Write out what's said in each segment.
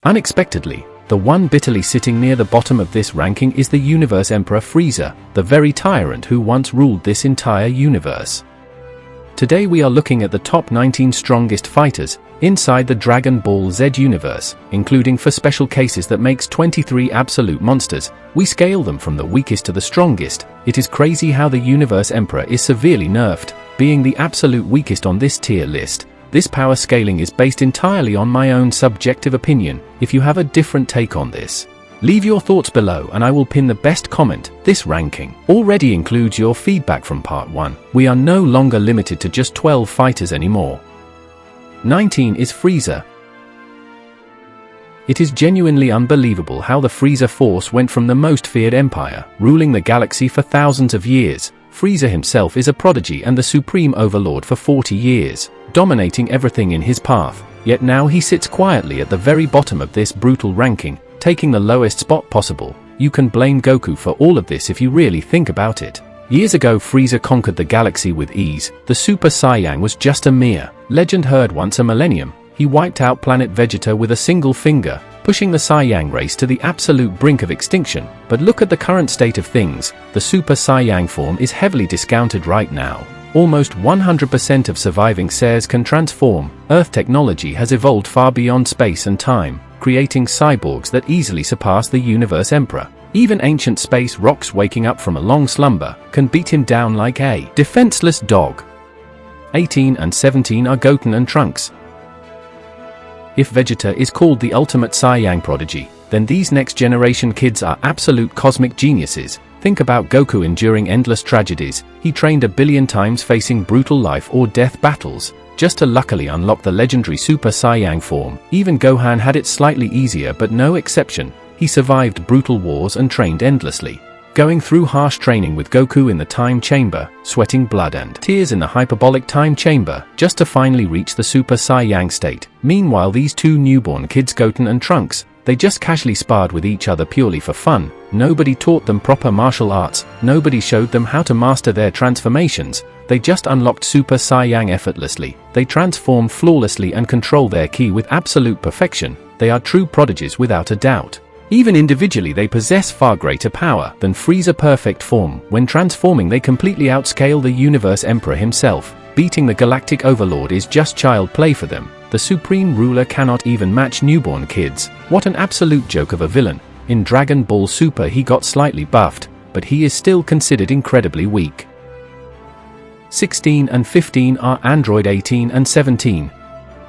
Unexpectedly, the one bitterly sitting near the bottom of this ranking is the Universe Emperor Frieza, the very tyrant who once ruled this entire universe. Today we are looking at the top 19 strongest fighters inside the Dragon Ball Z universe, including for special cases that makes 23 absolute monsters. We scale them from the weakest to the strongest. It is crazy how the Universe Emperor is severely nerfed, being the absolute weakest on this tier list. This power scaling is based entirely on my own subjective opinion. If you have a different take on this, leave your thoughts below and I will pin the best comment. This ranking already includes your feedback from part 1. We are no longer limited to just 12 fighters anymore. 19 is Frieza. It is genuinely unbelievable how the Frieza Force went from the most feared empire, ruling the galaxy for thousands of years. Frieza himself is a prodigy and the supreme overlord for 40 years, dominating everything in his path, yet now he sits quietly at the very bottom of this brutal ranking, taking the lowest spot possible. You can blame Goku for all of this if you really think about it. Years ago Frieza conquered the galaxy with ease. The Super Saiyan was just a mere legend heard once a millennium. He wiped out planet Vegeta with a single finger, pushing the Saiyang race to the absolute brink of extinction. But look at the current state of things. The Super Saiyang form is heavily discounted right now. Almost 100% of surviving Saiyans can transform. Earth technology has evolved far beyond space and time, creating cyborgs that easily surpass the Universe Emperor. Even ancient space rocks waking up from a long slumber can beat him down like a defenseless dog. 18 and 17 are Goten and Trunks. If Vegeta is called the ultimate Saiyang prodigy, then these next generation kids are absolute cosmic geniuses. Think about Goku enduring endless tragedies. He trained a billion times facing brutal life or death battles, just to luckily unlock the legendary Super Saiyang form. Even Gohan had it slightly easier but no exception. He survived brutal wars and trained endlessly, going through harsh training with Goku in the Time Chamber, sweating blood and tears in the hyperbolic Time Chamber, just to finally reach the Super Saiyang state. Meanwhile these two newborn kids Goten and Trunks, they just casually sparred with each other purely for fun. Nobody taught them proper martial arts, nobody showed them how to master their transformations. They just unlocked Super Saiyang effortlessly. They transform flawlessly and control their ki with absolute perfection. They are true prodigies without a doubt. Even individually they possess far greater power than Frieza perfect form. When transforming they completely outscale the Universe Emperor himself. Beating the Galactic Overlord is just child play for them. The Supreme Ruler cannot even match newborn kids. What an absolute joke of a villain. In Dragon Ball Super he got slightly buffed, but he is still considered incredibly weak. 16 and 15 are Android 18 and 17.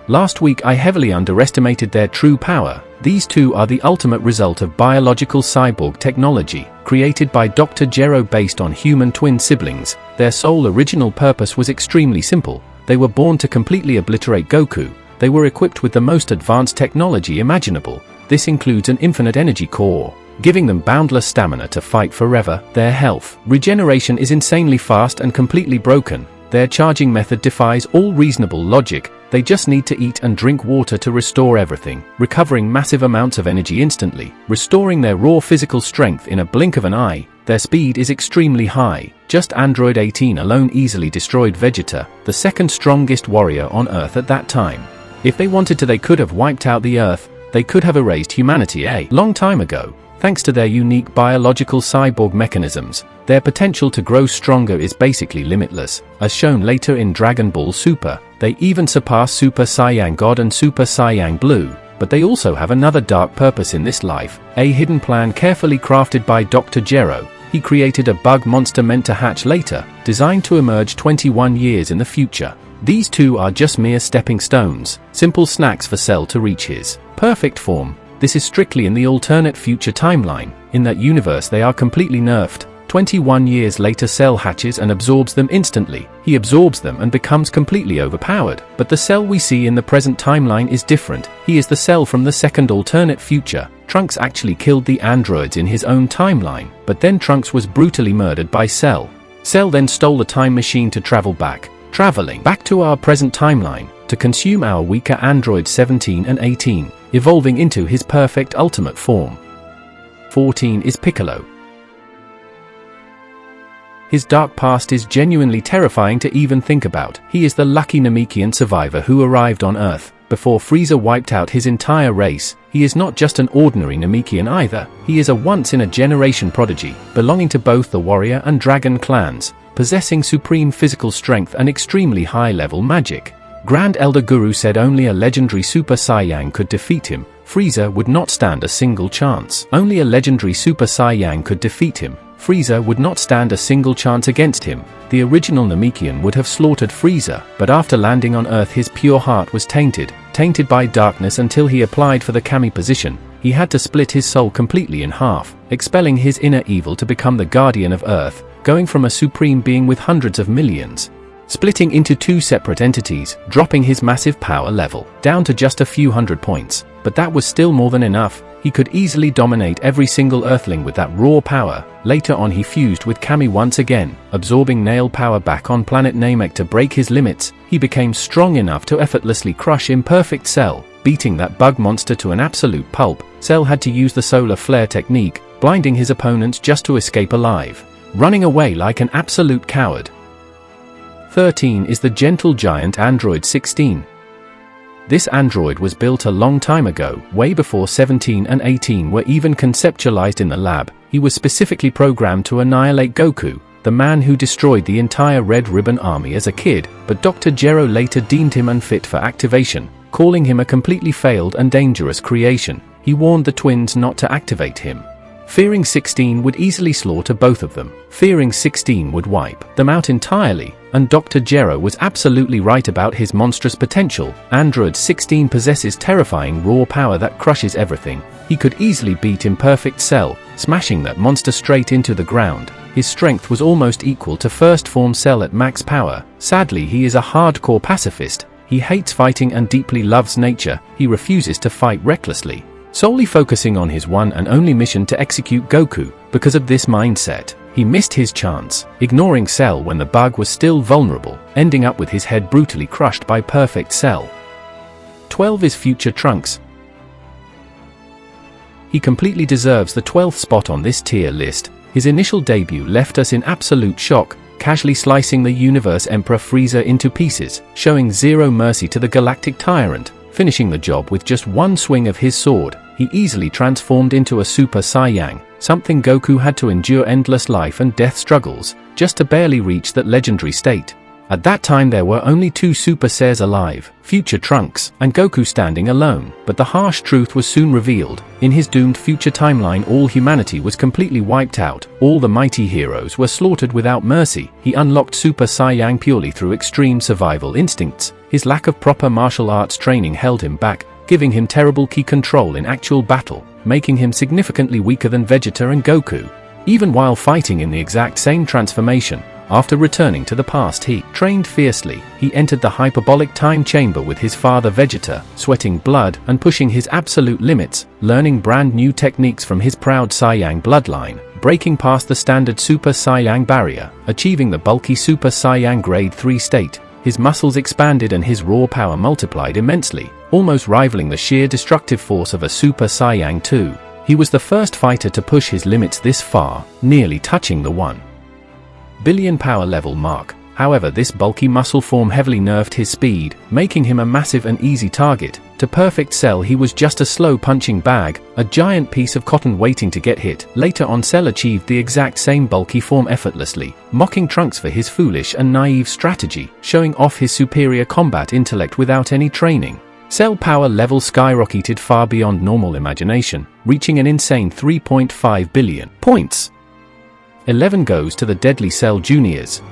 Last week I heavily underestimated their true power. These two are the ultimate result of biological cyborg technology, created by Dr. Gero based on human twin siblings. Their sole original purpose was extremely simple. They were born to completely obliterate Goku. They were equipped with the most advanced technology imaginable. This includes an infinite energy core, giving them boundless stamina to fight forever. Their health regeneration is insanely fast and completely broken. Their charging method defies all reasonable logic. They just need to eat and drink water to restore everything, recovering massive amounts of energy instantly, restoring their raw physical strength in a blink of an eye. Their speed is extremely high. Just Android 18 alone easily destroyed Vegeta, the second strongest warrior on Earth at that time. If they wanted to, they could have wiped out the Earth. They could have erased humanity a long time ago. Thanks to their unique biological cyborg mechanisms, their potential to grow stronger is basically limitless. As shown later in Dragon Ball Super, they even surpass Super Saiyan God and Super Saiyan Blue. But they also have another dark purpose in this life, a hidden plan carefully crafted by Dr. Gero. He created a bug monster meant to hatch later, designed to emerge 21 years in the future. These two are just mere stepping stones, simple snacks for Cell to reach his perfect form. This is strictly in the alternate future timeline. In that universe they are completely nerfed. 21 years later Cell hatches and absorbs them instantly. He absorbs them and becomes completely overpowered. But the Cell we see in the present timeline is different. He is the Cell from the second alternate future. Trunks actually killed the androids in his own timeline, but then Trunks was brutally murdered by Cell. Cell then stole the time machine to traveling back to our present timeline, to consume our weaker androids 17 and 18, evolving into his perfect ultimate form. 14 is Piccolo. His dark past is genuinely terrifying to even think about. He is the lucky Namekian survivor who arrived on Earth, before Frieza wiped out his entire race, he is not just an ordinary Namekian either, he is a once-in-a-generation prodigy, belonging to both the warrior and dragon clans, possessing supreme physical strength and extremely high-level magic. Grand Elder Guru said only a legendary Super Saiyang could defeat him. Frieza would not stand a single chance. Only a legendary Super Saiyang could defeat him. Frieza would not stand a single chance against him. The original Namekian would have slaughtered Frieza, but after landing on Earth his pure heart was tainted by darkness until he applied for the Kami position. He had to split his soul completely in half, expelling his inner evil to become the guardian of Earth, going from a supreme being with hundreds of millions, splitting into two separate entities, dropping his massive power level down to just a few hundred points. But that was still more than enough. He could easily dominate every single Earthling with that raw power. Later on he fused with Kami once again, absorbing Nail power back on planet Namek to break his limits. He became strong enough to effortlessly crush Imperfect Cell, beating that bug monster to an absolute pulp. Cell had to use the solar flare technique, blinding his opponents just to escape alive, running away like an absolute coward. 13 is the gentle giant Android 16. This android was built a long time ago, way before 17 and 18 were even conceptualized in the lab. He was specifically programmed to annihilate Goku, the man who destroyed the entire Red Ribbon army as a kid, but Dr. Gero later deemed him unfit for activation, calling him a completely failed and dangerous creation. He warned the twins not to activate him, fearing 16 would easily slaughter both of them, fearing 16 would wipe them out entirely. And Dr. Gero was absolutely right about his monstrous potential. Android 16 possesses terrifying raw power that crushes everything. He could easily beat Imperfect Cell, smashing that monster straight into the ground. His strength was almost equal to First Form Cell at max power. Sadly, he is a hardcore pacifist. He hates fighting and deeply loves nature. He refuses to fight recklessly, solely focusing on his one and only mission to execute Goku. Because of this mindset, he missed his chance, ignoring Cell when the bug was still vulnerable, ending up with his head brutally crushed by Perfect Cell. 12 is Future Trunks. He completely deserves the 12th spot on this tier list. His initial debut left us in absolute shock, casually slicing the Universe Emperor Frieza into pieces, showing zero mercy to the Galactic Tyrant, finishing the job with just one swing of his sword. He easily transformed into a Super Saiyang, something Goku had to endure endless life and death struggles, just to barely reach that legendary state. At that time there were only two Super Saiyans alive, Future Trunks and Goku standing alone, but the harsh truth was soon revealed. In his doomed future timeline all humanity was completely wiped out, all the mighty heroes were slaughtered without mercy. He unlocked Super Saiyang purely through extreme survival instincts. His lack of proper martial arts training held him back, giving him terrible ki control in actual battle, making him significantly weaker than Vegeta and Goku. Even while fighting in the exact same transformation, after returning to the past he trained fiercely. He entered the hyperbolic time chamber with his father Vegeta, sweating blood and pushing his absolute limits, learning brand new techniques from his proud Saiyang bloodline, breaking past the standard Super Saiyang barrier, achieving the bulky Super Saiyang Grade 3 state. His muscles expanded and his raw power multiplied immensely, almost rivaling the sheer destructive force of a Super Saiyang 2. He was the first fighter to push his limits this far, nearly touching the 1 billion power level mark. However, this bulky muscle form heavily nerfed his speed, making him a massive and easy target. To Perfect Cell he was just a slow punching bag, a giant piece of cotton waiting to get hit. Later on Cell achieved the exact same bulky form effortlessly, mocking Trunks for his foolish and naive strategy, showing off his superior combat intellect without any training. Cell power level skyrocketed far beyond normal imagination, reaching an insane 3.5 billion points. 11 goes to the Deadly Cell Juniors.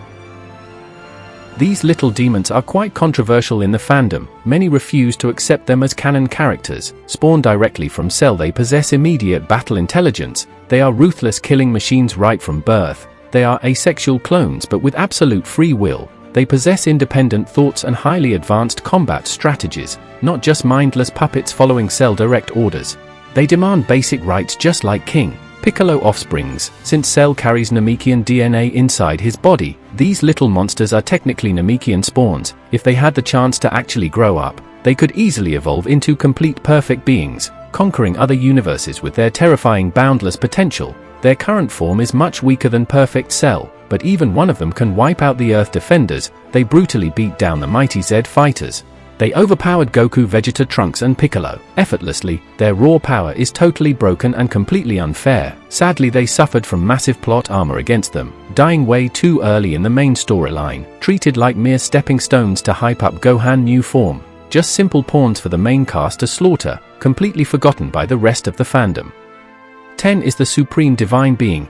These little demons are quite controversial in the fandom. Many refuse to accept them as canon characters. Spawned directly from Cell, they possess immediate battle intelligence. They are ruthless killing machines right from birth. They are asexual clones but with absolute free will. They possess independent thoughts and highly advanced combat strategies, not just mindless puppets following Cell direct orders. They demand basic rights just like King Piccolo offsprings. Since Cell carries Namekian DNA inside his body, these little monsters are technically Namekian spawns. If they had the chance to actually grow up, they could easily evolve into complete perfect beings, conquering other universes with their terrifying boundless potential. Their current form is much weaker than Perfect Cell, but even one of them can wipe out the Earth defenders. They brutally beat down the mighty Z fighters. They overpowered Goku, Vegeta, Trunks and Piccolo effortlessly. Their raw power is totally broken and completely unfair. Sadly, they suffered from massive plot armor against them, dying way too early in the main storyline, treated like mere stepping stones to hype up Gohan's new form. Just simple pawns for the main cast to slaughter, completely forgotten by the rest of the fandom. 10 is the Supreme Divine Being.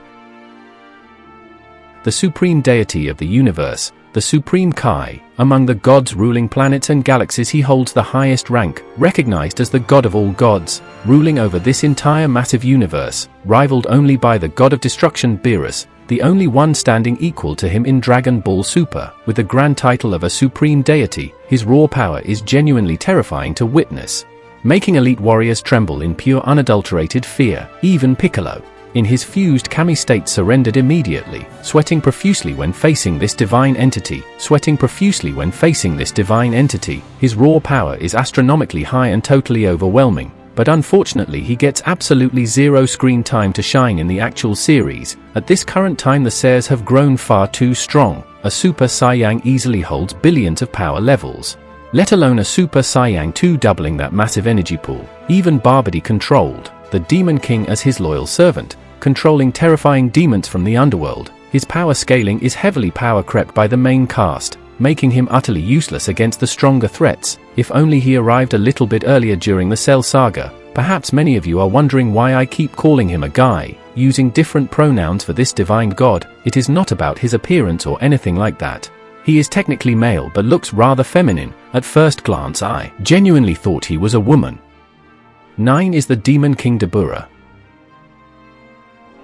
The Supreme Deity of the universe, the Supreme Kai. Among the gods ruling planets and galaxies, he holds the highest rank, recognized as the god of all gods, ruling over this entire massive universe, rivaled only by the god of destruction Beerus, the only one standing equal to him in Dragon Ball Super. With the grand title of a supreme deity, his raw power is genuinely terrifying to witness, making elite warriors tremble in pure unadulterated fear. Even Piccolo, in his fused Kami state, surrendered immediately, sweating profusely when facing this divine entity. His raw power is astronomically high and totally overwhelming, but unfortunately he gets absolutely zero screen time to shine in the actual series. At this current time the Saiyans have grown far too strong. A Super Saiyan easily holds billions of power levels, let alone a Super Saiyan 2 doubling that massive energy pool. Even Babidi controlled the Demon King as his loyal servant, controlling terrifying demons from the underworld. His power scaling is heavily power crept by the main cast, making him utterly useless against the stronger threats. If only he arrived a little bit earlier during the Cell Saga. Perhaps many of you are wondering why I keep calling him a guy, using different pronouns for this divine god. It is not about his appearance or anything like that. He is technically male but looks rather feminine. At first glance I genuinely thought he was a woman. 9 is the Demon King Dabura.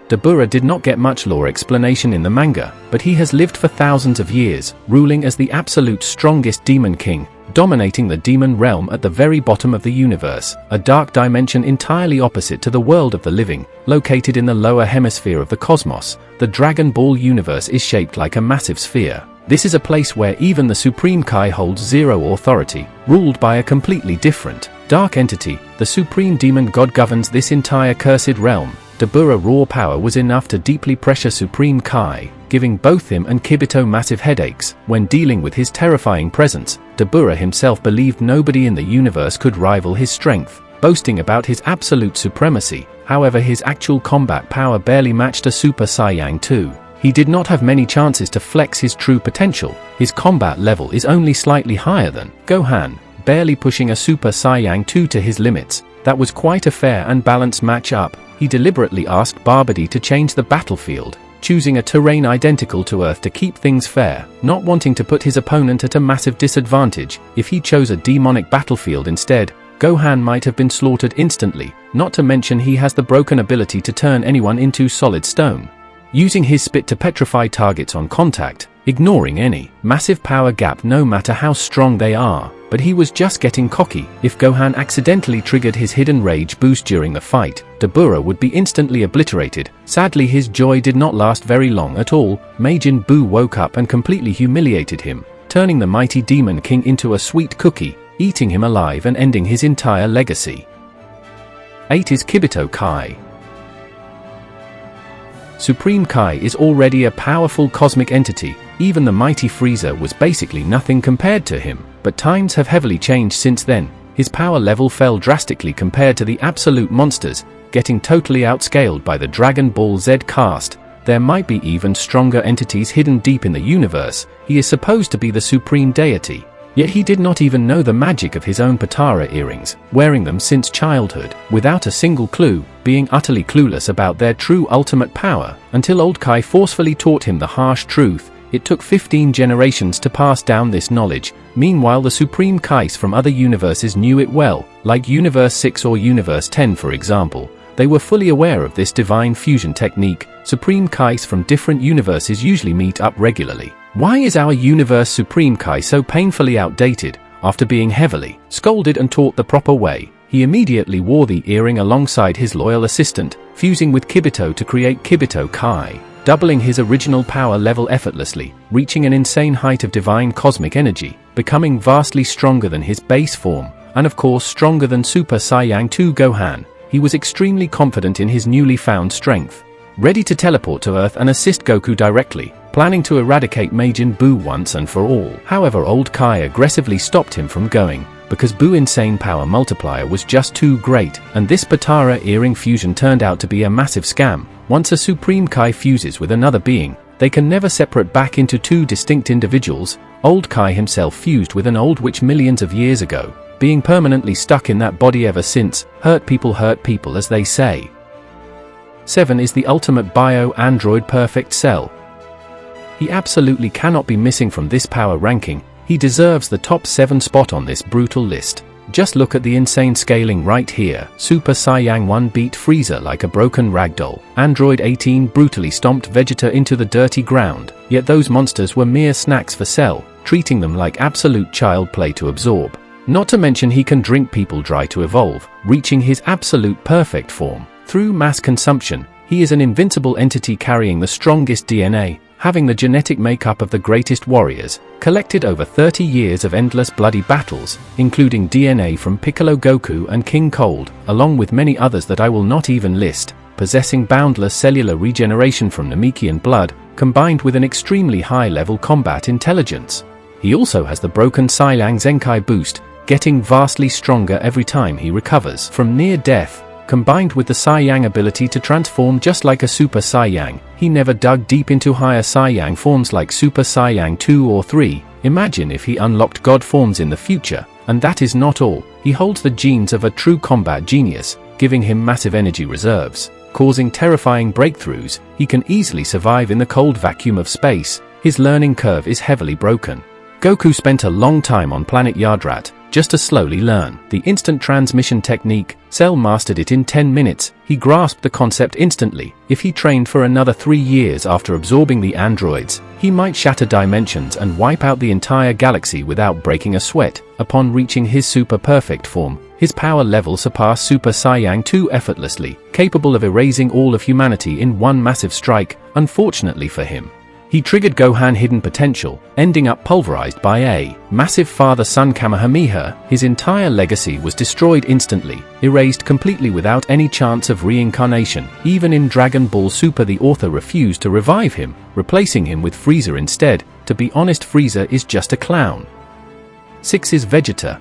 Dabura did not get much lore explanation in the manga, but he has lived for thousands of years, ruling as the absolute strongest Demon King, dominating the demon realm at the very bottom of the universe, a dark dimension entirely opposite to the world of the living, located in the lower hemisphere of the cosmos. The Dragon Ball universe is shaped like a massive sphere. This is a place where even the Supreme Kai holds zero authority, ruled by a completely different, dark entity. The Supreme Demon God governs this entire cursed realm. Dabura's raw power was enough to deeply pressure Supreme Kai, giving both him and Kibito massive headaches. When dealing with his terrifying presence, Dabura himself believed nobody in the universe could rival his strength, boasting about his absolute supremacy. However, his actual combat power barely matched a Super Saiyan 2. He did not have many chances to flex his true potential. His combat level is only slightly higher than Gohan, barely pushing a Super Saiyan 2 to his limits. That was quite a fair and balanced match-up. He deliberately asked Babidi to change the battlefield, choosing a terrain identical to Earth to keep things fair, not wanting to put his opponent at a massive disadvantage. If he chose a demonic battlefield instead, Gohan might have been slaughtered instantly, not to mention he has the broken ability to turn anyone into solid stone, using his spit to petrify targets on contact, ignoring any massive power gap no matter how strong they are. But he was just getting cocky. If Gohan accidentally triggered his hidden rage boost during the fight, Dabura would be instantly obliterated. Sadly, his joy did not last very long at all. Majin Buu woke up and completely humiliated him, turning the mighty Demon King into a sweet cookie, eating him alive and ending his entire legacy. 8 is Kibito Kai. Supreme Kai is already a powerful cosmic entity. Even the mighty Frieza was basically nothing compared to him. But times have heavily changed since then. His power level fell drastically compared to the absolute monsters, getting totally outscaled by the Dragon Ball Z cast. There might be even stronger entities hidden deep in the universe. He is supposed to be the supreme deity, yet he did not even know the magic of his own Potara earrings, wearing them since childhood, without a single clue, being utterly clueless about their true ultimate power, until old Kai forcefully taught him the harsh truth. It took 15 generations to pass down this knowledge. Meanwhile, the Supreme Kais from other universes knew it well, like Universe 6 or Universe 10 for example. They were fully aware of this divine fusion technique. Supreme Kais from different universes usually meet up regularly. Why is our universe Supreme Kai so painfully outdated? After being heavily scolded and taught the proper way, he immediately wore the earring alongside his loyal assistant, fusing with Kibito to create Kibito Kai, doubling his original power level effortlessly, reaching an insane height of divine cosmic energy, becoming vastly stronger than his base form, and of course stronger than Super Saiyan 2 Gohan. He was extremely confident in his newly found strength, ready to teleport to Earth and assist Goku directly, planning to eradicate Majin Buu once and for all. However, old Kai aggressively stopped him from going, because Buu insane power multiplier was just too great, and this Potara earring fusion turned out to be a massive scam. Once a Supreme Kai fuses with another being, they can never separate back into two distinct individuals. Old Kai himself fused with an old witch millions of years ago, being permanently stuck in that body ever since. Hurt people, as they say. 7 is the ultimate bio-android perfect cell. He absolutely cannot be missing from this power ranking. He deserves the top 7 spot on this brutal list. Just look at the insane scaling right here. Super Saiyan 1 beat Frieza like a broken ragdoll. Android 18 brutally stomped Vegeta into the dirty ground, yet those monsters were mere snacks for Cell, treating them like absolute child play to absorb. Not to mention he can drink people dry to evolve, reaching his absolute perfect form. Through mass consumption, he is an invincible entity carrying the strongest DNA, having the genetic makeup of the greatest warriors, collected over 30 years of endless bloody battles, including DNA from Piccolo, Goku and King Cold, along with many others that I will not even list, possessing boundless cellular regeneration from Namekian blood, combined with an extremely high-level combat intelligence. He also has the broken Saiyan Zenkai boost, getting vastly stronger every time he recovers from near death. Combined with the Saiyang ability to transform just like a Super Saiyang, he never dug deep into higher Saiyang forms like Super Saiyang 2 or 3. Imagine if he unlocked God forms in the future. And that is not all, he holds the genes of a true combat genius, giving him massive energy reserves, causing terrifying breakthroughs. He can easily survive in the cold vacuum of space. His learning curve is heavily broken. Goku spent a long time on planet Yardrat, just to slowly learn the instant transmission technique. Cell mastered it in 10 minutes. He grasped the concept instantly. If he trained for another 3 years after absorbing the androids, he might shatter dimensions and wipe out the entire galaxy without breaking a sweat. Upon reaching his super perfect form, his power level surpassed Super Saiyan 2 effortlessly, capable of erasing all of humanity in one massive strike. Unfortunately for him, he triggered Gohan's hidden potential, ending up pulverized by a massive father-son Kamehameha. His entire legacy was destroyed instantly, erased completely without any chance of reincarnation. Even in Dragon Ball Super the author refused to revive him, replacing him with Frieza instead. To be honest, Frieza is just a clown. 6 is Vegeta.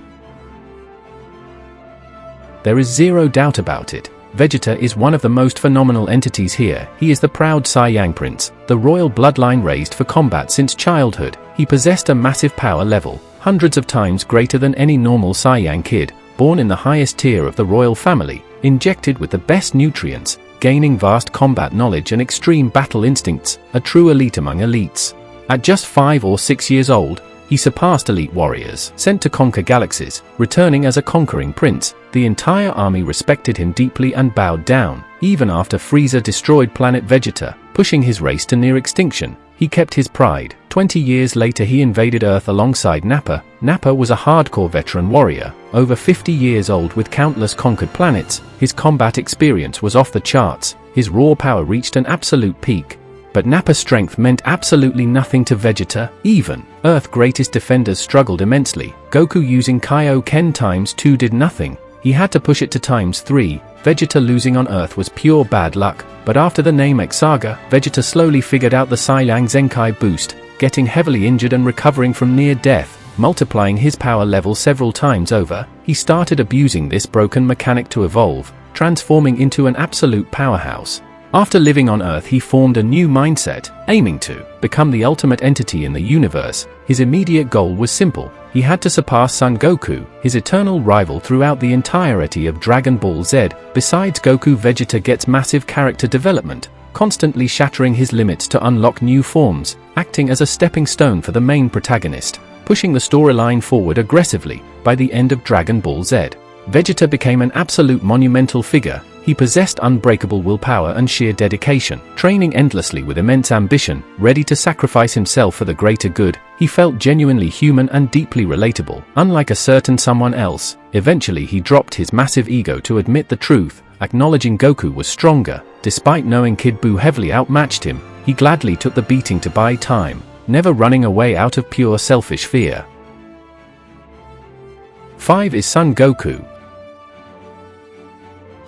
There is zero doubt about it. Vegeta is one of the most phenomenal entities here. He is the proud Saiyang Prince, the royal bloodline raised for combat since childhood. He possessed a massive power level, hundreds of times greater than any normal Saiyang kid, born in the highest tier of the royal family, injected with the best nutrients, gaining vast combat knowledge and extreme battle instincts, a true elite among elites. At just 5 or 6 years old, he surpassed elite warriors sent to conquer galaxies, returning as a conquering prince. The entire army respected him deeply and bowed down. Even after Frieza destroyed planet Vegeta, pushing his race to near extinction, he kept his pride. 20 years later he invaded Earth alongside Nappa. Nappa was a hardcore veteran warrior, over 50 years old with countless conquered planets. His combat experience was off the charts. His raw power reached an absolute peak. But Nappa's strength meant absolutely nothing to Vegeta. Even Earth's greatest defenders struggled immensely. Goku using Kaioken ×2 did nothing. He had to push it to ×3. Vegeta losing on Earth was pure bad luck. But after the Namek saga, Vegeta slowly figured out the Saiyan Zenkai boost, getting heavily injured and recovering from near death, multiplying his power level several times over. He started abusing this broken mechanic to evolve, transforming into an absolute powerhouse. After living on Earth he formed a new mindset, aiming to become the ultimate entity in the universe. His immediate goal was simple. He had to surpass Son Goku, his eternal rival throughout the entirety of Dragon Ball Z. Besides Goku, Vegeta gets massive character development, constantly shattering his limits to unlock new forms, acting as a stepping stone for the main protagonist, pushing the storyline forward aggressively. By the end of Dragon Ball Z, Vegeta became an absolute monumental figure. He possessed unbreakable willpower and sheer dedication, training endlessly with immense ambition, ready to sacrifice himself for the greater good. He felt genuinely human and deeply relatable, unlike a certain someone else. Eventually he dropped his massive ego to admit the truth, acknowledging Goku was stronger. Despite knowing Kid Buu heavily outmatched him, he gladly took the beating to buy time, never running away out of pure selfish fear. 5 is Son Goku.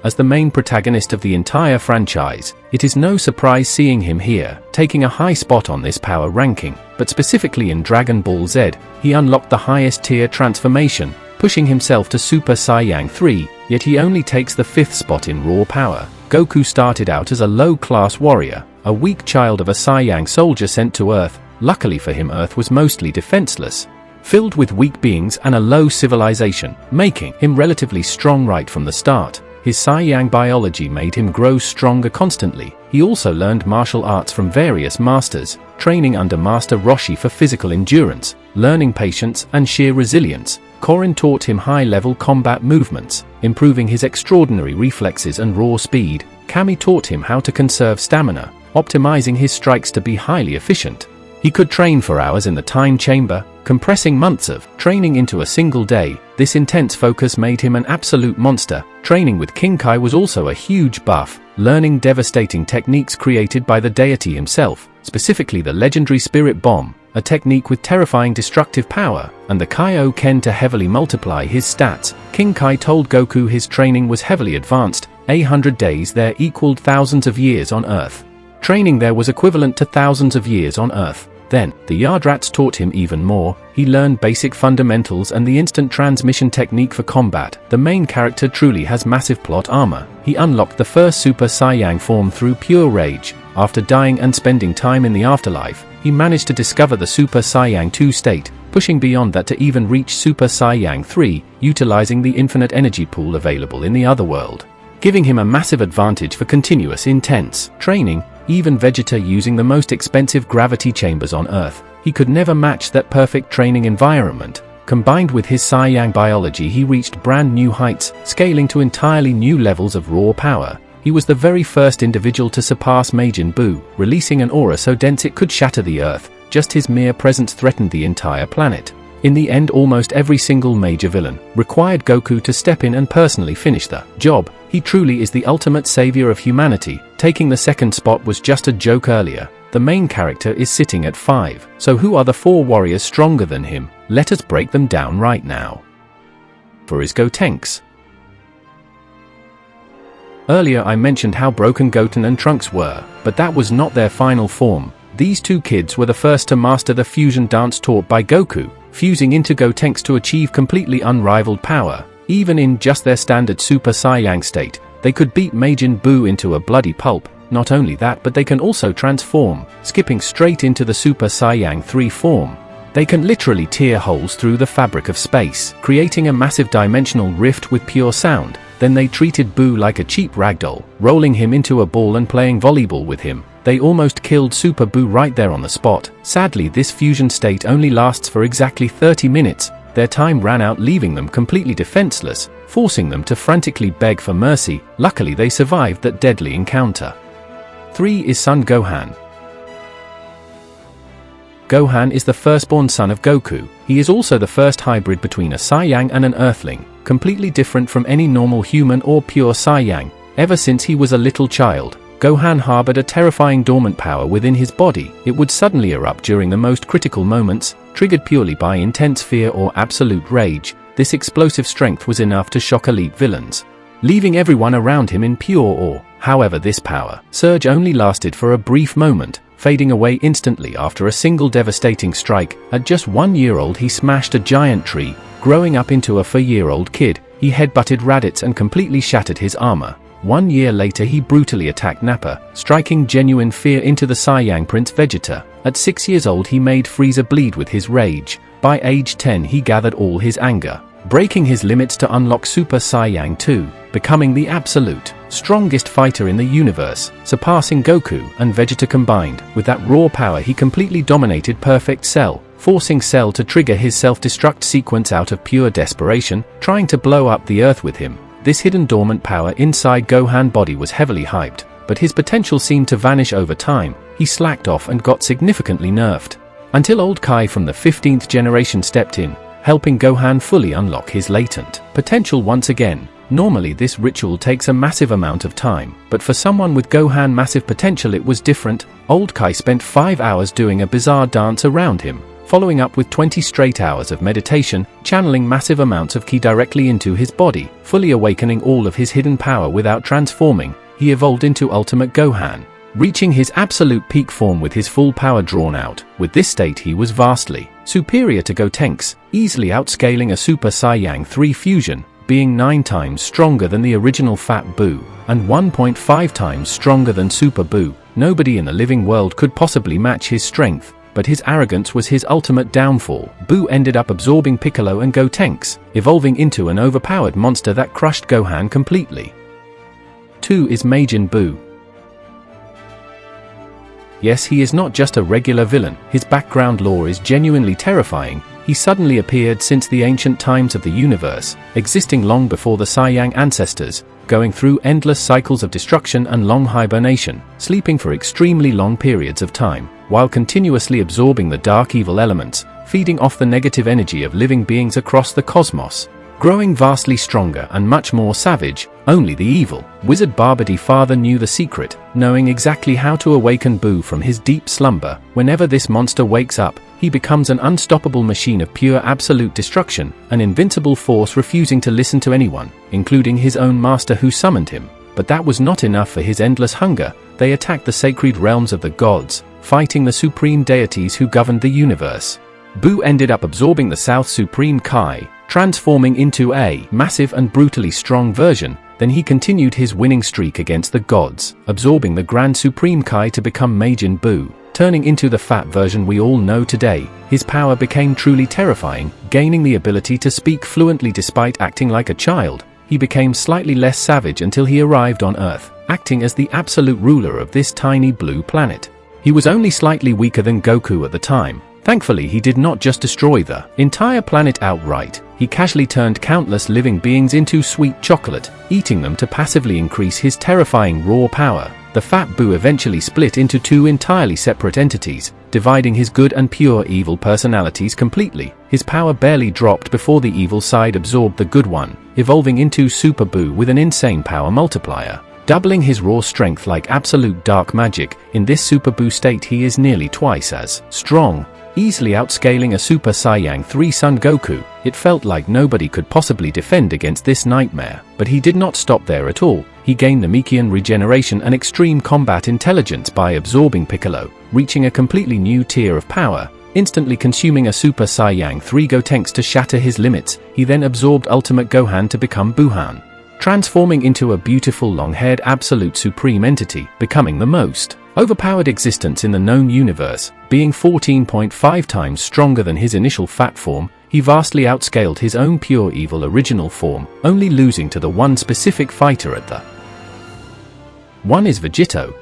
As the main protagonist of the entire franchise, it is no surprise seeing him here, taking a high spot on this power ranking. But specifically in Dragon Ball Z, he unlocked the highest tier transformation, pushing himself to Super Saiyan 3, yet he only takes the 5th spot in raw power. Goku started out as a low-class warrior, a weak child of a Saiyang soldier sent to Earth. Luckily for him, Earth was mostly defenseless, filled with weak beings and a low civilization, making him relatively strong right from the start. His Saiyang biology made him grow stronger constantly. He also learned martial arts from various masters, training under Master Roshi for physical endurance, learning patience and sheer resilience. Korin taught him high-level combat movements, improving his extraordinary reflexes and raw speed. Kami taught him how to conserve stamina, optimizing his strikes to be highly efficient. He could train for hours in the time chamber, compressing months of training into a single day. This intense focus made him an absolute monster. Training with King Kai was also a huge buff, learning devastating techniques created by the deity himself, specifically the legendary Spirit Bomb, a technique with terrifying destructive power, and the Kaioken to heavily multiply his stats. King Kai told Goku his training was heavily advanced. 100 days there equaled thousands of years on Earth. Training there was equivalent to thousands of years on Earth. Then, the Yardrats taught him even more. He learned basic fundamentals and the instant transmission technique for combat. The main character truly has massive plot armor. He unlocked the first Super Saiyang form through pure rage. After dying and spending time in the afterlife, he managed to discover the Super Saiyang 2 state, pushing beyond that to even reach Super Saiyang 3, utilizing the infinite energy pool available in the other world, giving him a massive advantage for continuous intense training. Even Vegeta, using the most expensive gravity chambers on Earth, he could never match that perfect training environment. Combined with his Saiyang biology, he reached brand new heights, scaling to entirely new levels of raw power. He was the very first individual to surpass Majin Buu, releasing an aura so dense it could shatter the Earth. Just his mere presence threatened the entire planet. In the end, almost every single major villain required Goku to step in and personally finish the job. He truly is the ultimate savior of humanity. Taking the 2nd spot was just a joke earlier. The main character is sitting at 5. So who are the 4 warriors stronger than him? Let us break them down right now. For is Gotenks. Earlier I mentioned how broken Goten and Trunks were, but that was not their final form. These 2 kids were the first to master the fusion dance taught by Goku, fusing into Gotenks to achieve completely unrivaled power. Even in just their standard Super Saiyang state, they could beat Majin Buu into a bloody pulp. Not only that, but they can also transform, skipping straight into the Super Saiyang 3 form. They can literally tear holes through the fabric of space, creating a massive dimensional rift with pure sound. Then they treated Buu like a cheap ragdoll, rolling him into a ball and playing volleyball with him. They almost killed Super Buu right there on the spot. Sadly, this fusion state only lasts for exactly 30 minutes. Their time ran out, leaving them completely defenseless, forcing them to frantically beg for mercy. Luckily, they survived that deadly encounter. 3 is Son Gohan. Gohan is the firstborn son of Goku. He is also the first hybrid between a Saiyang and an Earthling, completely different from any normal human or pure Saiyang. Ever since he was a little child, Gohan harbored a terrifying dormant power within his body. It would suddenly erupt during the most critical moments, triggered purely by intense fear or absolute rage. This explosive strength was enough to shock elite villains, leaving everyone around him in pure awe. However, this power surge only lasted for a brief moment, fading away instantly after a single devastating strike. At just 1 year old, he smashed a giant tree. Growing up into a 4-year-old kid, he headbutted Raditz and completely shattered his armor. 1 year later, he brutally attacked Nappa, striking genuine fear into the Saiyang Prince Vegeta. At 6 years old, he made Frieza bleed with his rage. By age 10, he gathered all his anger, breaking his limits to unlock Super Saiyang 2, becoming the absolute strongest fighter in the universe, surpassing Goku and Vegeta combined. With that raw power, he completely dominated Perfect Cell, forcing Cell to trigger his self-destruct sequence out of pure desperation, trying to blow up the Earth with him. This hidden dormant power inside Gohan's body was heavily hyped, but his potential seemed to vanish over time. He slacked off and got significantly nerfed, until old Kai from the 15th generation stepped in, helping Gohan fully unlock his latent potential once again. Normally this ritual takes a massive amount of time, but for someone with Gohan's massive potential it was different. Old Kai spent 5 hours doing a bizarre dance around him, following up with 20 straight hours of meditation, channeling massive amounts of ki directly into his body, fully awakening all of his hidden power without transforming. He evolved into Ultimate Gohan, reaching his absolute peak form with his full power drawn out. With this state he was vastly superior to Gotenks, easily outscaling a Super Saiyan 3 fusion, being 9 times stronger than the original Fat Buu, and 1.5 times stronger than Super Buu. Nobody in the living world could possibly match his strength, but his arrogance was his ultimate downfall. Buu ended up absorbing Piccolo and Gotenks, evolving into an overpowered monster that crushed Gohan completely. 2 is Majin Buu. Yes, he is not just a regular villain, his background lore is genuinely terrifying. He suddenly appeared since the ancient times of the universe, existing long before the Saiyang ancestors, going through endless cycles of destruction and long hibernation, sleeping for extremely long periods of time, while continuously absorbing the dark evil elements, feeding off the negative energy of living beings across the cosmos. Growing vastly stronger and much more savage, only the evil wizard Babidi Father knew the secret, knowing exactly how to awaken Buu from his deep slumber. Whenever this monster wakes up, he becomes an unstoppable machine of pure absolute destruction, an invincible force refusing to listen to anyone, including his own master who summoned him. But that was not enough for his endless hunger. They attacked the sacred realms of the gods, fighting the supreme deities who governed the universe. Buu ended up absorbing the South Supreme Kai, transforming into a massive and brutally strong version. Then he continued his winning streak against the gods, absorbing the Grand Supreme Kai to become Majin Buu, turning into the fat version we all know today. His power became truly terrifying, gaining the ability to speak fluently despite acting like a child. He became slightly less savage until he arrived on Earth, acting as the absolute ruler of this tiny blue planet. He was only slightly weaker than Goku at the time. Thankfully, he did not just destroy the entire planet outright. He casually turned countless living beings into sweet chocolate, eating them to passively increase his terrifying raw power. The Fat Buu eventually split into 2 entirely separate entities, dividing his good and pure evil personalities completely. His power barely dropped before the evil side absorbed the good one, evolving into Super Buu with an insane power multiplier, doubling his raw strength like absolute dark magic. In this Super Buu state he is nearly twice as strong, easily outscaling a Super Saiyan 3 Son Goku. It felt like nobody could possibly defend against this nightmare, but he did not stop there at all. He gained Namekian regeneration and extreme combat intelligence by absorbing Piccolo, reaching a completely new tier of power, instantly consuming a Super Saiyan 3 Gotenks to shatter his limits. He then absorbed Ultimate Gohan to become Buuhan, transforming into a beautiful long-haired absolute supreme entity, becoming the most overpowered existence in the known universe. Being 14.5 times stronger than his initial fat form, he vastly outscaled his own pure evil original form, only losing to the one specific fighter at the 1 is Vegito.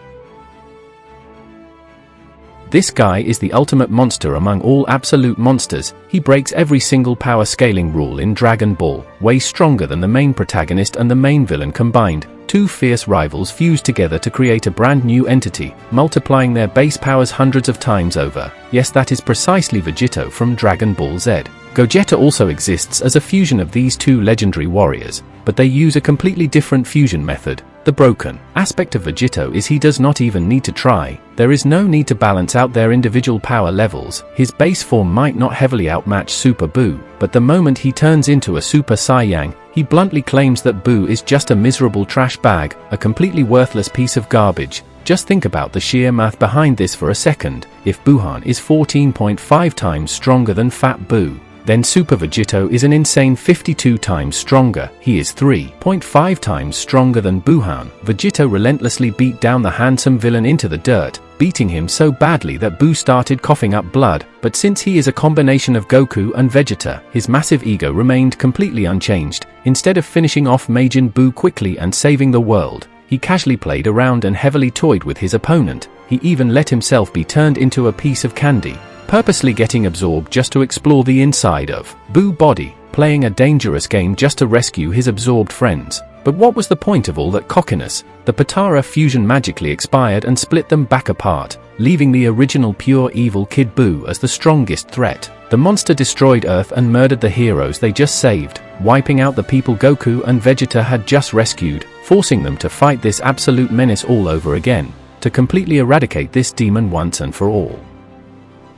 This guy is the ultimate monster among all absolute monsters. He breaks every single power scaling rule in Dragon Ball, way stronger than the main protagonist and the main villain combined. 2 fierce rivals fused together to create a brand new entity, multiplying their base powers hundreds of times over. Yes, that is precisely Vegito from Dragon Ball Z. Gogeta also exists as a fusion of these 2 legendary warriors, but they use a completely different fusion method. The broken aspect of Vegito is he does not even need to try. There is no need to balance out their individual power levels. His base form might not heavily outmatch Super Buu, but the moment he turns into a Super Saiyan, he bluntly claims that Buu is just a miserable trash bag, a completely worthless piece of garbage. Just think about the sheer math behind this for a second. If Buuhan is 14.5 times stronger than Fat Buu, then Super Vegito is an insane 52 times stronger. He is 3.5 times stronger than Buuhan. Vegito relentlessly beat down the handsome villain into the dirt, beating him so badly that Buu started coughing up blood. But since he is a combination of Goku and Vegeta, his massive ego remained completely unchanged. Instead of finishing off Majin Buu quickly and saving the world, he casually played around and heavily toyed with his opponent. He even let himself be turned into a piece of candy, purposely getting absorbed just to explore the inside of Buu body, playing a dangerous game just to rescue his absorbed friends. But what was the point of all that cockiness? The Potara fusion magically expired and split them back apart, leaving the original pure evil Kid Buu as the strongest threat. The monster destroyed Earth and murdered the heroes they just saved, wiping out the people Goku and Vegeta had just rescued, forcing them to fight this absolute menace all over again, to completely eradicate this demon once and for all.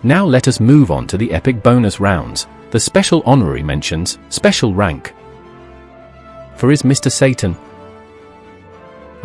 Now let us move on to the epic bonus rounds, the special honorary mentions, special rank. For is Mr. Satan?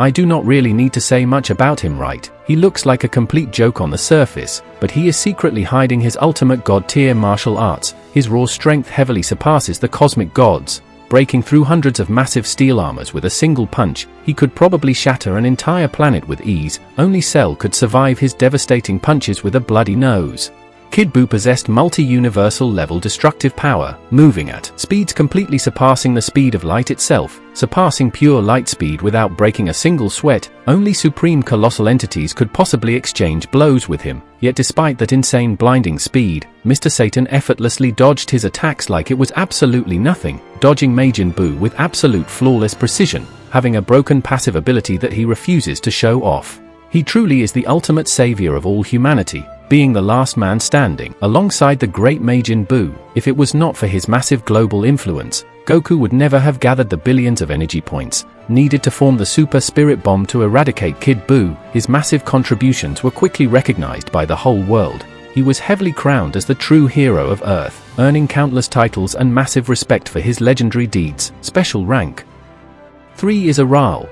I do not really need to say much about him, right? He looks like a complete joke on the surface, but he is secretly hiding his ultimate god-tier martial arts. His raw strength heavily surpasses the cosmic gods. Breaking through hundreds of massive steel armors with a single punch, he could probably shatter an entire planet with ease. Only Cell could survive his devastating punches with a bloody nose. Kid Buu possessed multi-universal level destructive power, moving at speeds completely surpassing the speed of light itself, surpassing pure light speed without breaking a single sweat. Only supreme colossal entities could possibly exchange blows with him. Yet despite that insane blinding speed, Mr. Satan effortlessly dodged his attacks like it was absolutely nothing, dodging Majin Buu with absolute flawless precision, having a broken passive ability that he refuses to show off. He truly is the ultimate savior of all humanity, being the last man standing alongside the great Majin Buu. If it was not for his massive global influence, Goku would never have gathered the billions of energy points needed to form the Super Spirit Bomb to eradicate Kid Buu. His massive contributions were quickly recognized by the whole world. He was heavily crowned as the true hero of Earth, earning countless titles and massive respect for his legendary deeds. Special rank 3 is Aral.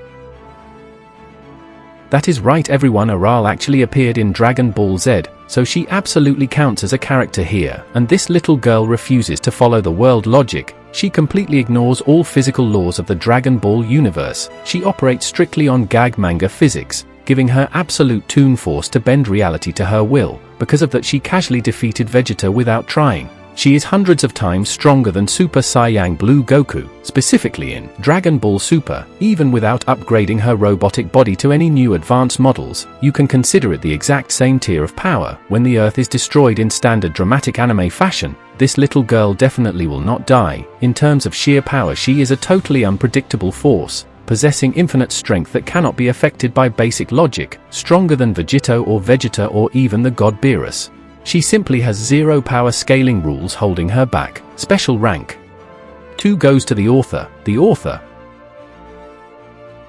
That is right everyone, Aral actually appeared in Dragon Ball Z, so she absolutely counts as a character here, and this little girl refuses to follow the world logic. She completely ignores all physical laws of the Dragon Ball universe. She operates strictly on gag manga physics, giving her absolute toon force to bend reality to her will. Because of that, she casually defeated Vegeta without trying. She is hundreds of times stronger than Super Saiyan Blue Goku, specifically in Dragon Ball Super. Even without upgrading her robotic body to any new advanced models, you can consider it the exact same tier of power. When the Earth is destroyed in standard dramatic anime fashion, this little girl definitely will not die. In terms of sheer power, she is a totally unpredictable force, possessing infinite strength that cannot be affected by basic logic, stronger than Vegeta or even the god Beerus. She simply has zero power scaling rules holding her back. Special rank 2 goes to the author. The author?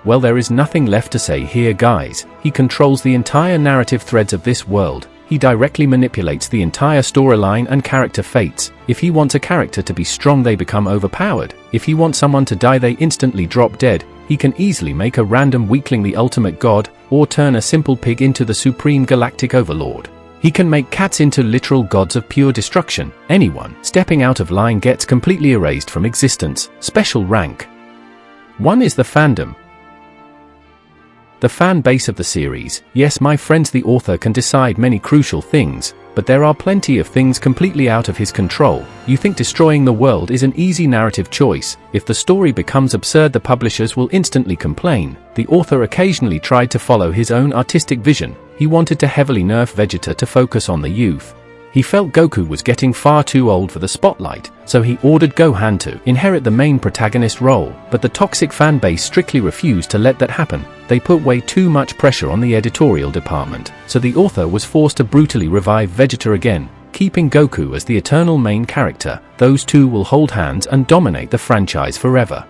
Well, there is nothing left to say here, guys. He controls the entire narrative threads of this world. He directly manipulates the entire storyline and character fates. If he wants a character to be strong, they become overpowered. If he wants someone to die, they instantly drop dead. He can easily make a random weakling the ultimate god, or turn a simple pig into the supreme galactic overlord. He can make cats into literal gods of pure destruction. Anyone stepping out of line gets completely erased from existence. Special rank 1 is the fandom. The fan base of the series. Yes, my friends, the author can decide many crucial things, but there are plenty of things completely out of his control. You think destroying the world is an easy narrative choice. If the story becomes absurd, the publishers will instantly complain. The author occasionally tried to follow his own artistic vision. He wanted to heavily nerf Vegeta to focus on the youth. He felt Goku was getting far too old for the spotlight, so he ordered Gohan to inherit the main protagonist role, but the toxic fanbase strictly refused to let that happen. They put way too much pressure on the editorial department, so the author was forced to brutally revive Vegeta again, keeping Goku as the eternal main character. Those two will hold hands and dominate the franchise forever.